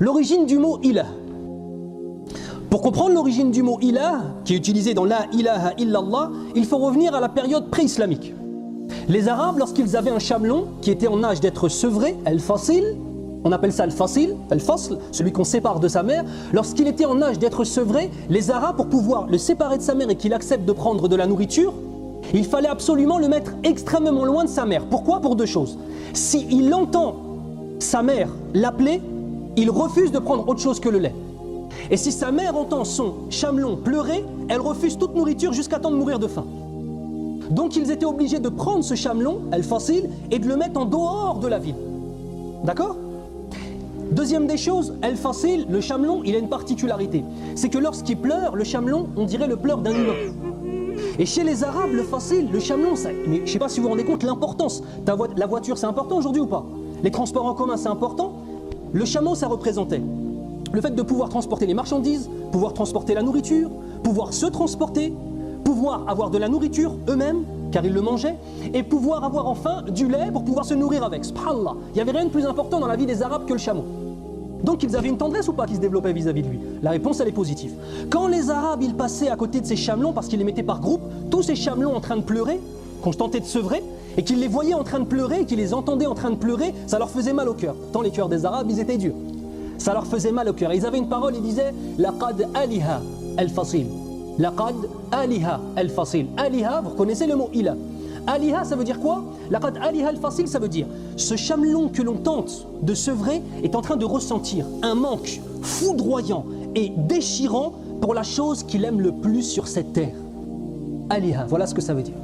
L'origine du mot ilah. Pour comprendre l'origine du mot ilah, qui est utilisé dans la ilaha illallah, il faut revenir à la période pré-islamique. Les Arabes, lorsqu'ils avaient un chamelon qui était en âge d'être sevré, al-fasil, on appelle ça al-fasil, al-fasl, celui qu'on sépare de sa mère, lorsqu'il était en âge d'être sevré, les Arabes, pour pouvoir le séparer de sa mère et qu'il accepte de prendre de la nourriture, il fallait absolument le mettre extrêmement loin de sa mère. Pourquoi? Pour deux choses. S'il entend sa mère l'appeler, il refuse de prendre autre chose que le lait. Et si sa mère entend son chamelon pleurer, elle refuse toute nourriture jusqu'à temps de mourir de faim. Donc ils étaient obligés de prendre ce chamelon, al-fasil, et de le mettre en dehors de la ville. D'accord? Deuxième des choses, al-fasil, le chamelon, il a une particularité. C'est que lorsqu'il pleure, le chamelon, on dirait le pleur d'un humain. Et chez les Arabes, le fasil, le chamelon, ça, mais je ne sais pas si vous vous rendez compte l'importance. La voiture, c'est important aujourd'hui ou pas? Les transports en commun, c'est important. Le chameau, ça représentait le fait de pouvoir transporter les marchandises, pouvoir transporter la nourriture, pouvoir se transporter, pouvoir avoir de la nourriture eux-mêmes, car ils le mangeaient, et pouvoir avoir enfin du lait pour pouvoir se nourrir avec. Subhanallah, il n'y avait rien de plus important dans la vie des Arabes que le chameau. Donc ils avaient une tendresse ou pas qui se développait vis-à-vis de lui? La réponse, elle est positive. Quand les Arabes, ils passaient à côté de ces chamelons, parce qu'ils les mettaient par groupe, tous ces chamelons en train de pleurer, qu'on se tentait de sevrer, et qu'ils les voyaient en train de pleurer, et qu'ils les entendaient en train de pleurer, ça leur faisait mal au cœur. Pourtant les cœurs des Arabes, ils étaient durs. Ça leur faisait mal au cœur. Et ils avaient une parole, ils disaient « Laqad aliha al-fasil ». Laqad aliha al-fasil. Aliha, vous reconnaissez le mot ilah. Aliha, ça veut dire quoi? Laqad aliha al-fasil, ça veut dire ce chamelon que l'on tente de sevrer est en train de ressentir un manque foudroyant et déchirant pour la chose qu'il aime le plus sur cette terre. Aliha, voilà ce que ça veut dire.